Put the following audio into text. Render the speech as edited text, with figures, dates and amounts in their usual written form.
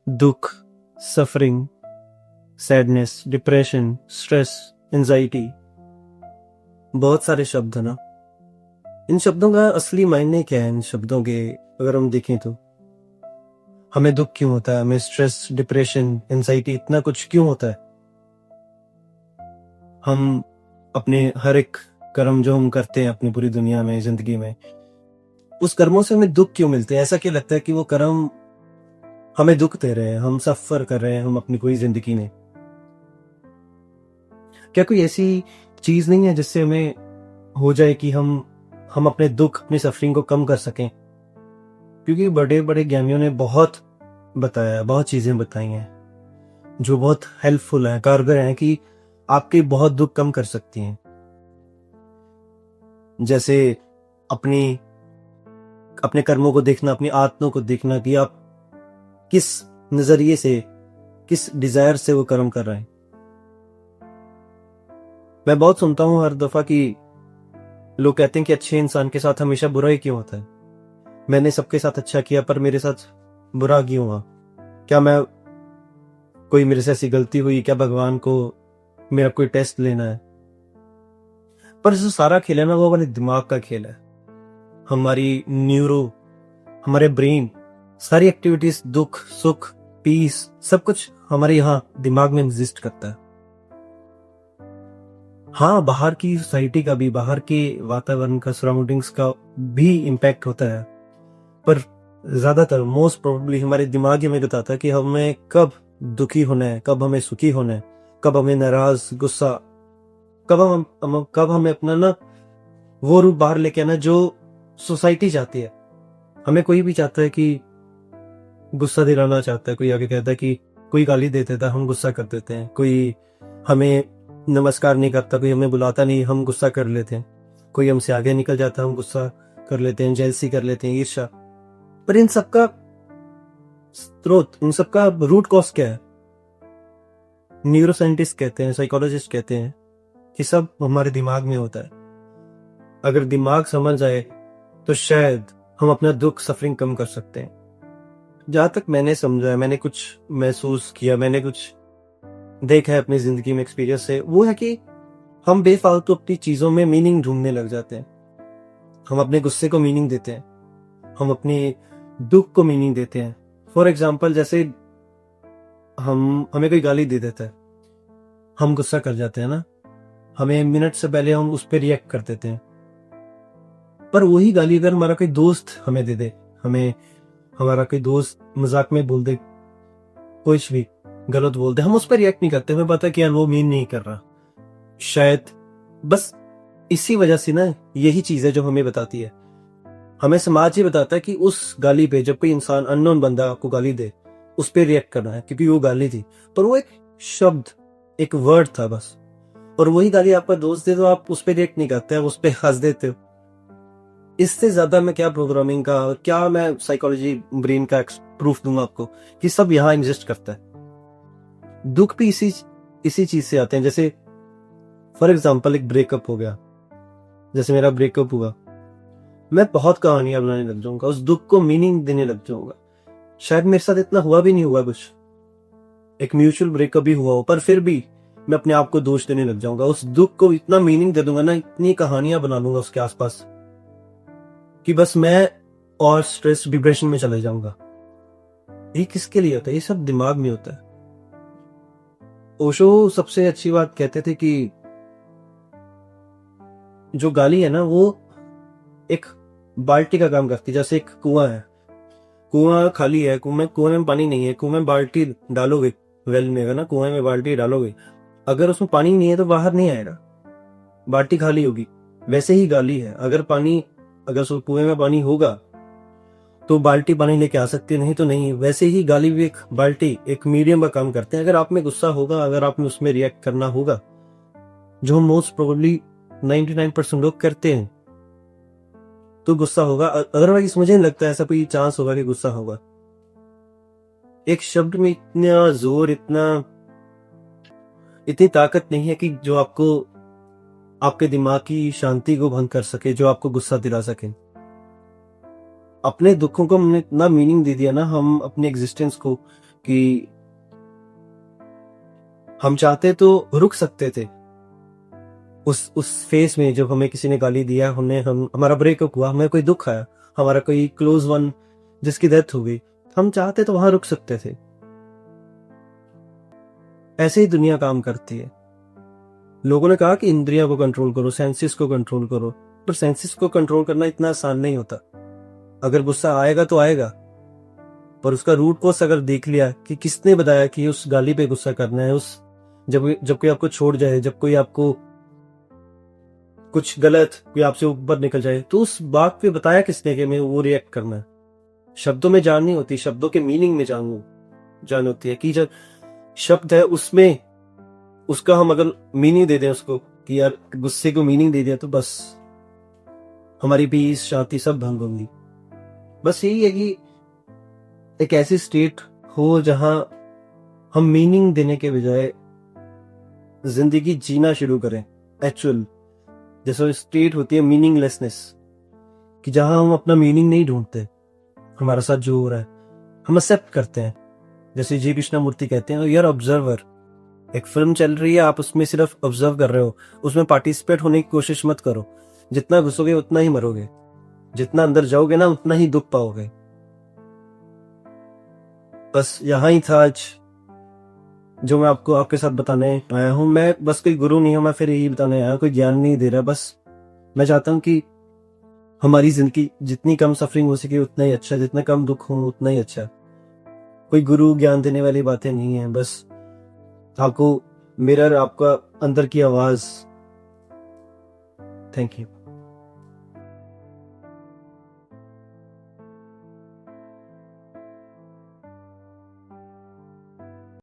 दुख, suffering, sadness, depression, stress, anxiety, बहुत सारे शब्द है ना। इन शब्दों का असली मायने क्या है? इन शब्दों के अगर हम देखें तो हमें दुख क्यों होता है, हमें स्ट्रेस, डिप्रेशन, एंजाइटी, इतना कुछ क्यों होता है? हम अपने हर एक कर्म जो हम करते हैं अपनी पूरी दुनिया में, जिंदगी में, उस कर्मों से हमें दुख क्यों मिलते हैं? ऐसा क्यों लगता है कि वो कर्म हमें दुख दे रहे हैं, हम सफर कर रहे हैं हम अपनी पूरी जिंदगी में? क्या कोई ऐसी चीज नहीं है जिससे हमें हो जाए कि हम अपने दुख, अपनी सफरिंग को कम कर सकें? क्योंकि बड़े बड़े ज्ञानियों ने बहुत बताया, बहुत चीजें बताई हैं जो बहुत हेल्पफुल है, कारगर हैं, कि आपके बहुत दुख कम कर सकती हैं। जैसे अपनी अपने कर्मों को देखना, अपनी आत्मों को देखना कि आप किस नजरिए से, किस डिजायर से वो कर्म कर रहे हैं। मैं बहुत सुनता हूं हर दफा कि लोग कहते हैं कि अच्छे इंसान के साथ हमेशा बुरा ही क्यों होता है? मैंने सबके साथ अच्छा किया पर मेरे साथ बुरा क्यों हुआ? क्या मैं कोई मेरे से ऐसी गलती हुई? क्या भगवान को मेरा कोई टेस्ट लेना है? पर जो सारा खेल है ना, वो हमारे दिमाग का खेल है। हमारी न्यूरो, हमारे ब्रेन, सारी एक्टिविटीज, दुख, सुख, पीस, सब कुछ हमारे यहाँ दिमाग में एग्जिस्ट करता है। हाँ, बाहर की सोसाइटी का भी, बाहर के वातावरण का, सराउंडिंग्स का भी इम्पैक्ट होता है, पर ज्यादातर मोस्ट प्रोबेबली हमारे दिमाग ही हमें बताता है कि हमें कब दुखी होना है, कब हमें सुखी होना है, कब हमें नाराज, गुस्सा, कब हमें अपना ना वो रूप बाहर लेके आना जो सोसाइटी चाहती है। हमें कोई भी चाहता है कि गुस्सा दिलाना चाहता है, कोई आगे कहता है कि कोई गाली दे देता है, हम गुस्सा कर देते हैं, कोई हमें नमस्कार नहीं करता, कोई हमें बुलाता नहीं, हम गुस्सा कर लेते हैं, कोई हमसे आगे निकल जाता है, हम गुस्सा कर लेते हैं, जेलसी कर लेते हैं, ईर्ष्या। पर इन सबका स्रोत, इन सबका रूट कॉज क्या है? न्यूरो साइंटिस्ट कहते हैं, साइकोलॉजिस्ट कहते हैं कि सब हमारे दिमाग में होता है। अगर दिमाग समझ जाए तो शायद हम अपना दुख, सफरिंग कम कर सकते हैं। जहां तक मैंने समझा, मैंने कुछ महसूस किया, मैंने कुछ देखा है अपनी जिंदगी में एक्सपीरियंस से, वो है कि हम बेफालतू अपनी चीजों में मीनिंग ढूंढने लग जाते हैं। हम अपने गुस्से को मीनिंग देते हैं, हम अपने दुख को मीनिंग देते हैं। फॉर एग्जाम्पल, जैसे हमें कोई गाली दे देता है, हम गुस्सा कर जाते हैं ना, हमें मिनट से पहले हम उस पर रिएक्ट कर देते हैं। पर वही गाली अगर हमारा कोई दोस्त हमें दे दे, हमारा कोई दोस्त मजाक में बोल दे, कुछ भी गलत बोल दे, हम उस पर रिएक्ट नहीं करते, हमें पता है कि यार वो मीन नहीं कर रहा। शायद बस इसी वजह से ना, यही चीज है जो हमें बताती है, हमें समाज ही बताता है कि उस गाली पे, जब कोई इंसान, अननोन बंदा आपको गाली दे, उस पर रिएक्ट करना है, क्योंकि वो गाली थी, पर वो एक शब्द, एक वर्ड था बस। और वही गाली आपका दोस्त दे तो आप उस पर रिएक्ट नहीं करते, आप उस पर हंस देते हो। इससे ज्यादा मैं क्या प्रोग्रामिंग का, क्या मैं साइकोलॉजी, ब्रेन का प्रूफ दूंगा आपको कि सब यहाँ एग्जिस्ट करता है। दुख भी इसी चीज से आते हैं। जैसे फॉर एग्जाम्पल, एक ब्रेकअप हो गया, जैसे मेरा ब्रेकअप हुआ, मैं बहुत कहानियां बनाने लग जाऊंगा, उस दुख को मीनिंग देने लग जाऊंगा। शायद मेरे साथ इतना हुआ भी नहीं हुआ, कुछ एक म्यूचुअल ब्रेकअप भी हुआ हो, पर फिर भी मैं अपने आप को दोष देने लग जाऊंगा, उस दुख को इतना मीनिंग दे दूंगा ना, इतनी कहानियां बना लूंगा उसके आसपास कि बस मैं और स्ट्रेस, डिप्रेशन में चले जाऊंगा। ये किसके लिए होता है? ये सब दिमाग में होता है। ओशो सबसे अच्छी बात कहते थे कि जो गाली है ना, वो एक बाल्टी का काम करती है। जैसे एक कुआं है, कुआं खाली है, कुएं में पानी नहीं है, कुएं में बाल्टी डालोगे, वेल में अगर ना कुएं में बाल्टी डालोगे, अगर उसमें पानी नहीं है तो बाहर नहीं आएगा, बाल्टी खाली होगी। वैसे ही गाली है, अगर कुएं में पानी होगा तो बाल्टी पानी लेके आ सकती है, नहीं तो नहीं। वैसे ही गाली भी एक बाल्टी, एक मीडियम का काम करते हैं। अगर आप में गुस्सा होगा, अगर आप में उसमें रिएक्ट करना होगा, जो मोस्ट प्रोबेबली 99% लोग करते हैं, तो गुस्सा होगा। अदरवाइज मुझे नहीं लगता ऐसा कोई चांस होगा कि गुस्सा होगा। एक शब्द में इतना जोर, इतनी ताकत नहीं है कि जो आपके दिमाग की शांति को भंग कर सके, जो आपको गुस्सा दिला सके। अपने दुखों को हमने इतना मीनिंग दे दिया ना, हम अपने एग्जिस्टेंस को, कि हम चाहते तो रुक सकते थे उस फेस में, जब हमें किसी ने गाली दिया, हमारा ब्रेकअप हुआ, हमें कोई दुख आया, हमारा कोई क्लोज वन जिसकी डेथ हो गई, हम चाहते तो वहां रुक सकते थे। ऐसे ही दुनिया काम करती है। लोगों ने कहा कि इंद्रियों को कंट्रोल करो, सेंसेस को कंट्रोल करो, पर सेंसेस को कंट्रोल करना इतना आसान नहीं होता। अगर गुस्सा आएगा तो आएगा, पर उसका रूट कॉज अगर देख लिया कि किसने बताया कि उस गाली पे गुस्सा करना है, जब कोई आपको छोड़ जाए, जब कोई आपको कुछ गलत, कोई आपसे ऊपर निकल जाए, तो उस बात पे बताया किसने कि मैं वो रिएक्ट करना है। शब्दों में जान नहीं होती, शब्दों के मीनिंग में जान होती है कि जब शब्द है उसमें उसका हम अगर मीनिंग दे दें उसको, कि यार गुस्से को मीनिंग दे दिया, तो बस हमारी पीस शांति सब भंग होंगी। बस यही है कि एक ऐसी स्टेट हो जहां हम मीनिंग देने के बजाय जिंदगी जीना शुरू करें। एक्चुअल जैसे स्टेट होती है मीनिंगलेसनेस, कि जहां हम अपना मीनिंग नहीं ढूंढते, हमारे साथ जो हो रहा है हम एक्सेप्ट करते हैं। जैसे जी कृष्णमूर्ति कहते हैं, यार ऑब्जर्वर, एक फिल्म चल रही है, आप उसमें सिर्फ ऑब्जर्व कर रहे हो, उसमें पार्टिसिपेट होने की कोशिश मत करो। जितना घुसोगे उतना ही मरोगे, जितना अंदर जाओगे ना उतना ही दुख पाओगे। बस यहाँ ही था आज जो मैं आपको आपके साथ बताने आया हूँ। मैं बस कोई गुरु नहीं हूं, मैं फिर यही बताने आया, कोई ज्ञान नहीं दे रहा। बस मैं चाहता हूँ कि हमारी जिंदगी जितनी कम सफरिंग हो सके उतना ही अच्छा, जितना कम दुख हो उतना ही अच्छा। कोई गुरु ज्ञान देने वाली बातें नहीं है, बस आपको मिरर, आपका अंदर की आवाज। Thank you.